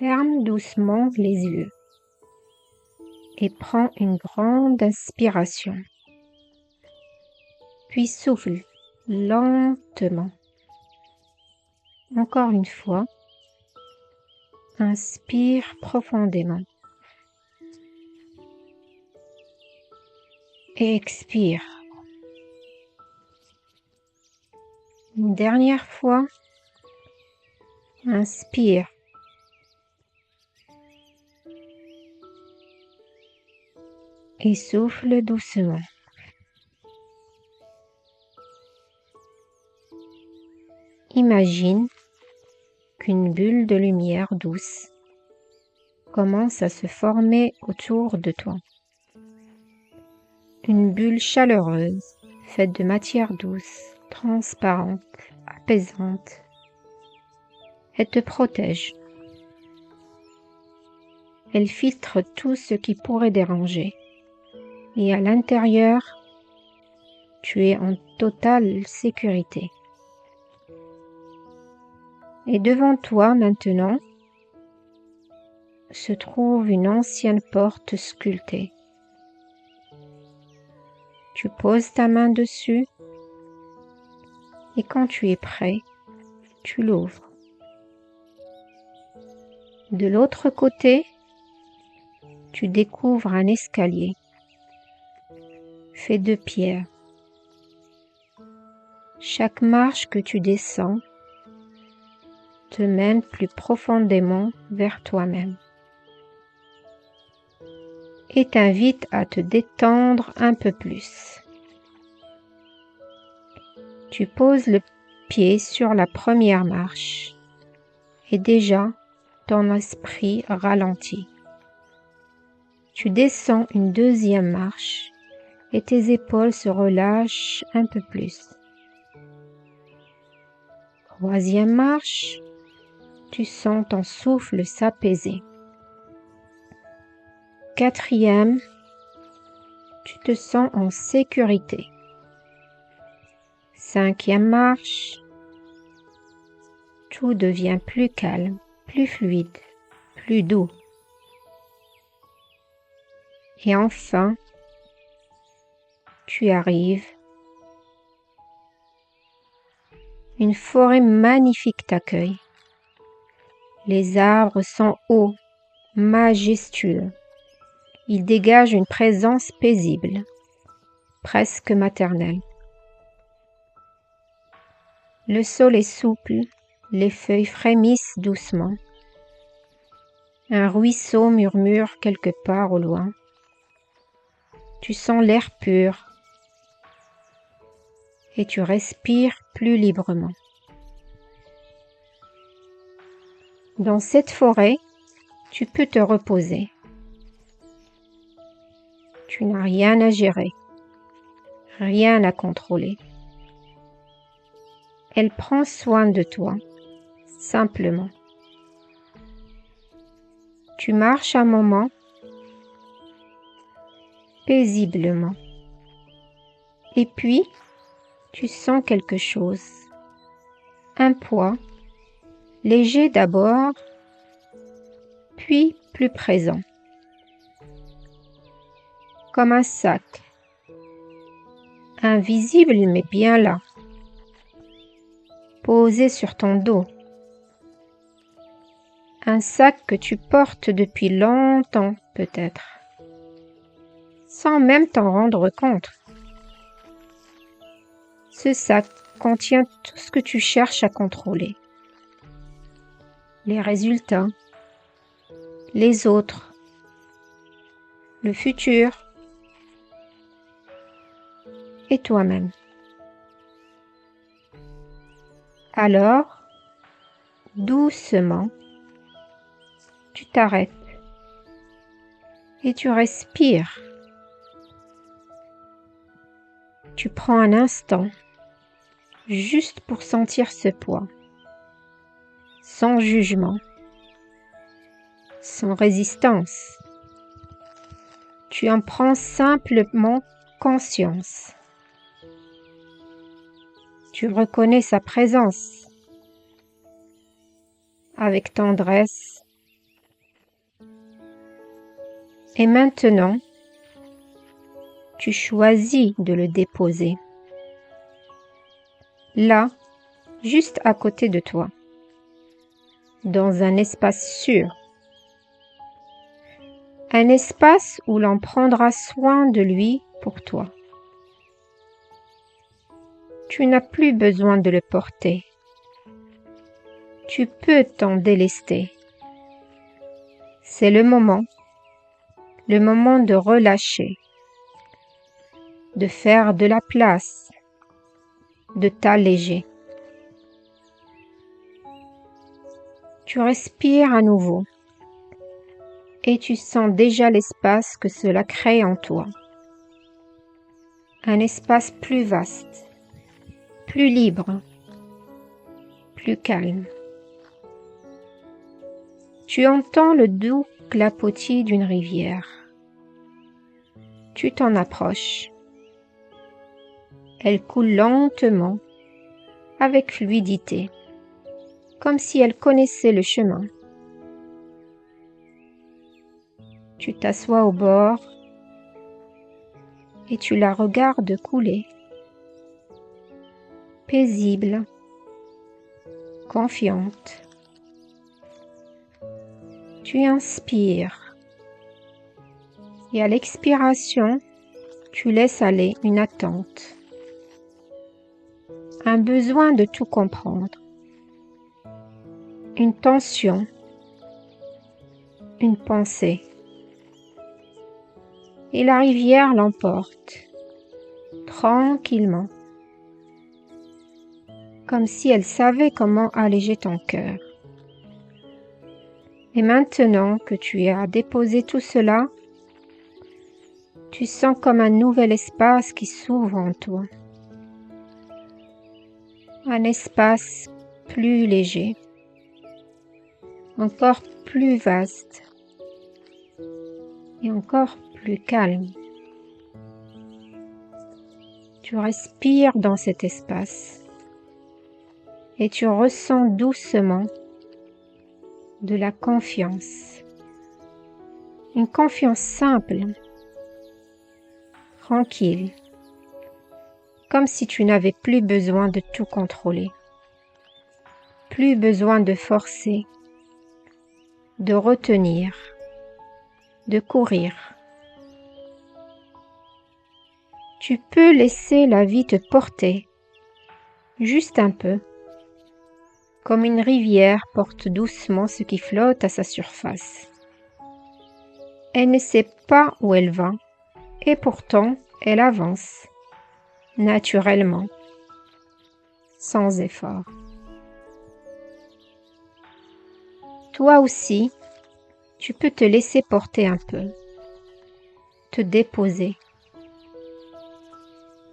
Ferme doucement les yeux et prends une grande inspiration. Puis souffle lentement. Encore une fois, inspire profondément et expire. Une dernière fois, inspire et souffle doucement. Imagine qu'une bulle de lumière douce commence à se former autour de toi. Une bulle chaleureuse, faite de matière douce, transparente, apaisante. Elle te protège. Elle filtre tout ce qui pourrait déranger. Et à l'intérieur, tu es en totale sécurité. Et devant toi maintenant se trouve une ancienne porte sculptée. Tu poses ta main dessus et quand tu es prêt, tu l'ouvres. De l'autre côté, tu découvres un escalier fait de pierre. Chaque marche que tu descends te mène plus profondément vers toi-même et t'invite à te détendre un peu plus. Tu poses le pied sur la première marche et déjà ton esprit ralentit. Tu descends une deuxième marche et tes épaules se relâchent un peu plus. Troisième marche, tu sens ton souffle s'apaiser. Quatrième, tu te sens en sécurité. Cinquième marche, tout devient plus calme, plus fluide, plus doux. Et enfin, tu arrives. Une forêt magnifique t'accueille. Les arbres sont hauts, majestueux. Ils dégagent une présence paisible, presque maternelle. Le sol est souple, les feuilles frémissent doucement. Un ruisseau murmure quelque part au loin. Tu sens l'air pur et tu respires plus librement. Dans cette forêt, tu peux te reposer. Tu n'as rien à gérer, rien à contrôler. Elle prend soin de toi, simplement. Tu marches un moment, paisiblement. Et puis, tu sens quelque chose. Un poids, léger d'abord, puis plus présent. Comme un sac, invisible mais bien là, posé sur ton dos. Un sac que tu portes depuis longtemps peut-être, sans même t'en rendre compte. Ce sac contient tout ce que tu cherches à contrôler. Les résultats, les autres, le futur et toi-même. Alors, doucement, tu t'arrêtes et tu respires. Tu prends un instant juste pour sentir ce poids, sans jugement, sans résistance. Tu en prends simplement conscience. Tu reconnais sa présence avec tendresse Et maintenant, tu choisis de le déposer. Là, juste à côté de toi, dans un espace sûr. Un espace où l'on prendra soin de lui pour toi. Tu n'as plus besoin de le porter. Tu peux t'en délester. C'est le moment de relâcher, de faire de la place, de t'alléger. Tu respires à nouveau et tu sens déjà l'espace que cela crée en toi. Un espace plus vaste, plus libre, plus calme. Tu entends le doux clapotis d'une rivière. Tu t'en approches. Elle coule lentement, avec fluidité, comme si elle connaissait le chemin. Tu t'assois au bord et tu la regardes couler. Paisible, confiante. Tu inspires et à l'expiration, tu laisses aller une attente, un besoin de tout comprendre, une tension, une pensée. Et la rivière l'emporte, tranquillement, comme si elle savait comment alléger ton cœur. Et maintenant que tu as déposé tout cela, tu sens comme un nouvel espace qui s'ouvre en toi. Un espace plus léger, encore plus vaste et encore plus calme. Tu respires dans cet espace et tu ressens doucement de la confiance. Une confiance simple, tranquille, comme si tu n'avais plus besoin de tout contrôler, plus besoin de forcer, de retenir, de courir. Tu peux laisser la vie te porter, juste un peu, comme une rivière porte doucement ce qui flotte à sa surface. Elle ne sait pas où elle va, et pourtant elle avance, naturellement, sans effort. Toi aussi, tu peux te laisser porter un peu, te déposer,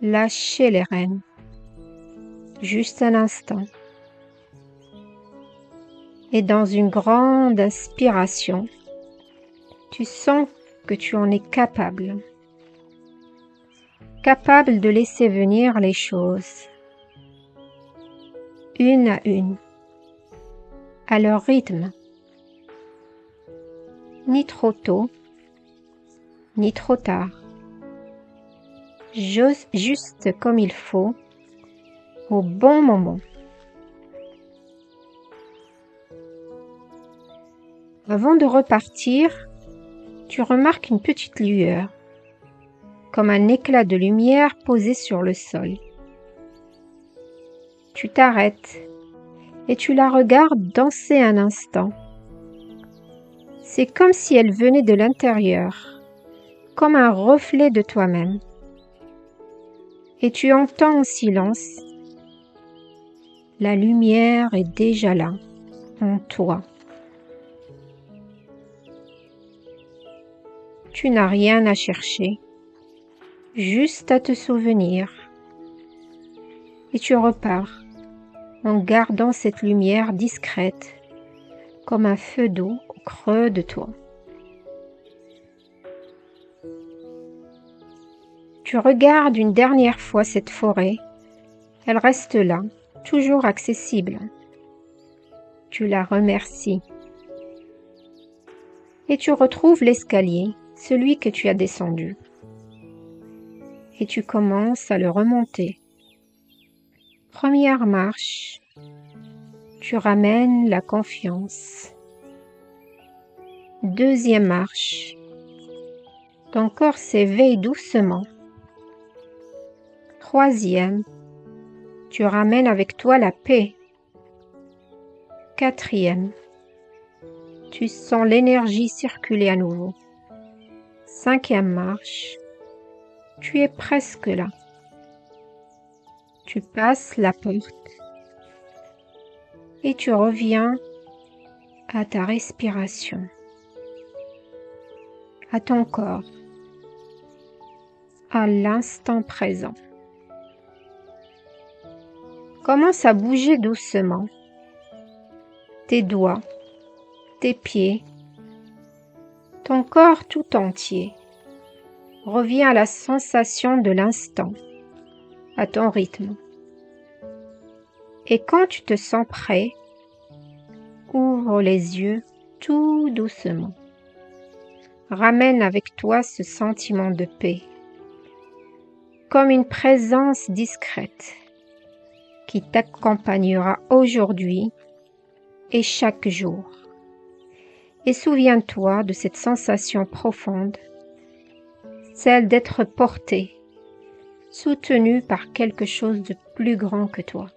lâcher les rênes, juste un instant. Et dans une grande inspiration, tu sens que tu en es capable. Capable de laisser venir les choses, une à une, à leur rythme. Ni trop tôt, ni trop tard. Juste comme il faut, au bon moment. Avant de repartir, tu remarques une petite lueur, comme un éclat de lumière posé sur le sol. Tu t'arrêtes et tu la regardes danser un instant. C'est comme si elle venait de l'intérieur, comme un reflet de toi-même. Et tu entends en silence, la lumière est déjà là, en toi. Tu n'as rien à chercher, juste à te souvenir. Et tu repars en gardant cette lumière discrète, comme un feu d'eau au creux de toi. Tu regardes une dernière fois cette forêt. Elle reste là, toujours accessible. Tu la remercies. Et tu retrouves l'escalier, celui que tu as descendu. Et tu commences à le remonter. Première marche, tu ramènes la confiance. Deuxième marche, ton corps s'éveille doucement. Troisième, tu ramènes avec toi la paix. Quatrième, tu sens l'énergie circuler à nouveau. Cinquième marche, tu es presque là. Tu passes la porte et tu reviens à ta respiration, à ton corps, à l'instant présent. Commence à bouger doucement tes doigts, tes pieds, ton corps tout entier. Reviens à la sensation de l'instant, à ton rythme. Et quand tu te sens prêt, ouvre les yeux tout doucement. Ramène avec toi ce sentiment de paix, comme une présence discrète qui t'accompagnera aujourd'hui et chaque jour. Et souviens-toi de cette sensation profonde, celle d'être porté, soutenu par quelque chose de plus grand que toi.